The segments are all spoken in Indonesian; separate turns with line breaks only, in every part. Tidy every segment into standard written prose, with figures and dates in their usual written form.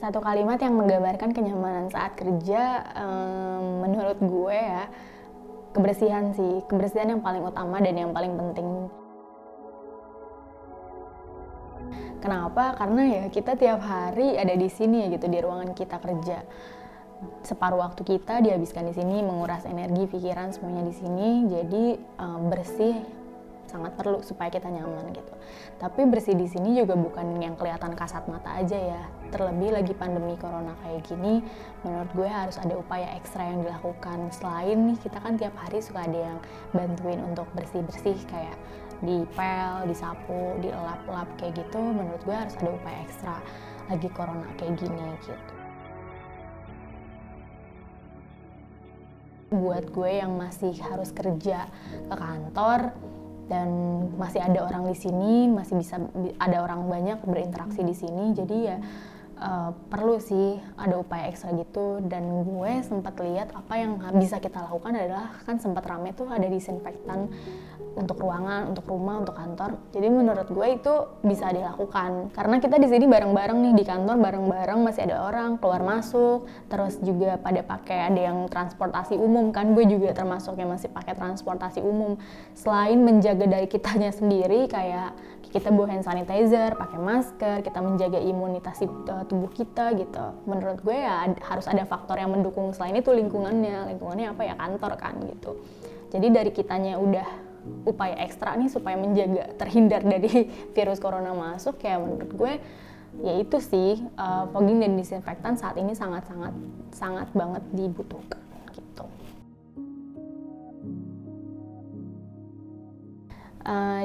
Satu kalimat yang menggambarkan kenyamanan saat kerja, menurut gue ya, kebersihan sih. Kebersihan yang paling utama dan yang paling penting. Kenapa? Karena ya kita tiap hari ada di sini ya gitu, di ruangan kita kerja. Separuh waktu kita dihabiskan di sini, menguras energi, pikiran, semuanya di sini. Jadi bersih sangat perlu supaya kita nyaman gitu. Tapi bersih di sini juga bukan yang kelihatan kasat mata aja ya. Terlebih lagi pandemi corona kayak gini, menurut gue harus ada upaya ekstra yang dilakukan. Selain nih kita kan tiap hari suka ada yang bantuin untuk bersih-bersih kayak dipel, disapu, dielap-elap kayak gitu. Menurut gue harus ada upaya ekstra lagi corona kayak gini gitu. Buat gue yang masih harus kerja ke kantor dan masih ada orang di sini, masih bisa ada orang banyak berinteraksi di sini, jadi ya perlu sih ada upaya ekstra gitu. Dan gue sempat lihat apa yang bisa kita lakukan adalah kan sempat rame tuh ada disinfektan untuk ruangan, untuk rumah, untuk kantor. Jadi menurut gue itu bisa dilakukan karena kita di sini bareng-bareng nih, di kantor bareng-bareng, masih ada orang keluar masuk, terus juga pada pakai, ada yang transportasi umum kan, gue juga termasuk yang masih pakai transportasi umum. Selain menjaga dari kitanya sendiri kayak kita bawa hand sanitizer, pakai masker, kita menjaga imunitas tubuh kita gitu. Menurut gue ya harus ada faktor yang mendukung selain itu lingkungannya apa ya, kantor kan gitu. Jadi dari kitanya udah upaya ekstra nih supaya menjaga terhindar dari virus corona masuk, ya menurut gue ya itu sih fogging dan disinfektan saat ini sangat banget dibutuhkan gitu.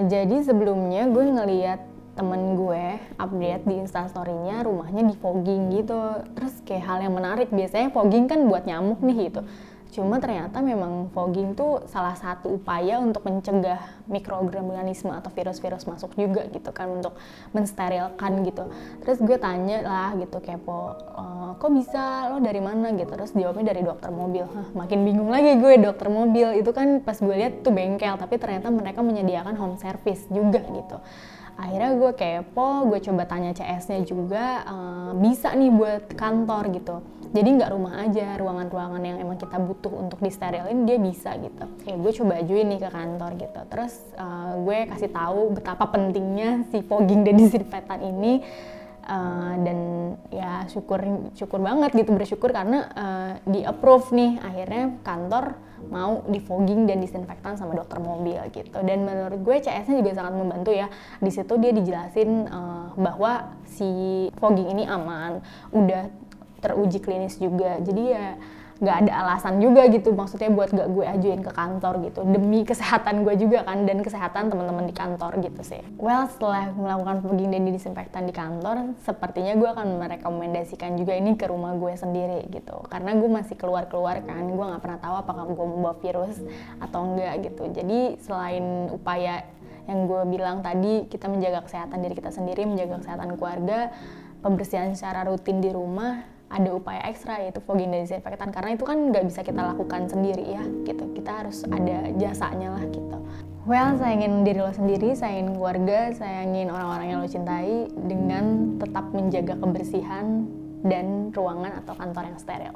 Jadi sebelumnya gue ngeliat temen gue update di instastory-nya rumahnya di fogging gitu. Terus kayak hal yang menarik, biasanya fogging kan buat nyamuk nih gitu. Cuma ternyata memang fogging tuh salah satu upaya untuk mencegah mikroorganisme atau virus-virus masuk juga gitu kan, untuk mensterilkan gitu. Terus gue tanya lah gitu, kepo, kok bisa, lo dari mana gitu. Terus jawabnya dari dokter mobil. Makin bingung lagi gue, dokter mobil itu kan pas gue lihat tuh bengkel, tapi ternyata mereka menyediakan home service juga gitu. Akhirnya gue kepo, gue coba tanya CS-nya juga, bisa nih buat kantor gitu. Jadi nggak rumah aja, ruangan-ruangan yang emang kita butuh untuk disterilin dia bisa gitu. Ya gue coba ajuin nih ke kantor gitu. Terus gue kasih tahu betapa pentingnya si fogging dan disinfektan ini. Dan ya syukur banget gitu, bersyukur karena di approve nih, akhirnya kantor mau di fogging dan disinfektan sama dokter mobil gitu. Dan menurut gue CS-nya juga sangat membantu ya. Di situ dia dijelasin bahwa si fogging ini aman, udah teruji klinis juga. Jadi ya nggak ada alasan juga gitu, maksudnya buat gak gue ajuin ke kantor gitu, demi kesehatan gue juga kan, dan kesehatan teman-teman di kantor gitu sih. Well, setelah melakukan fogging dan disinfektan di kantor, sepertinya gue akan merekomendasikan juga ini ke rumah gue sendiri gitu, karena gue masih keluar-keluar kan, gue nggak pernah tahu apakah gue membawa virus atau enggak gitu. Jadi selain upaya yang gue bilang tadi, kita menjaga kesehatan diri kita sendiri, menjaga kesehatan keluarga, pembersihan secara rutin di rumah, ada upaya ekstra yaitu fogging dan disinfektan, karena itu kan nggak bisa kita lakukan sendiri ya gitu, kita harus ada jasanya lah gitu. Well, sayangin diri lo sendiri, sayangin keluarga, sayangin orang-orang yang lo cintai dengan tetap menjaga kebersihan dan ruangan atau kantor yang steril.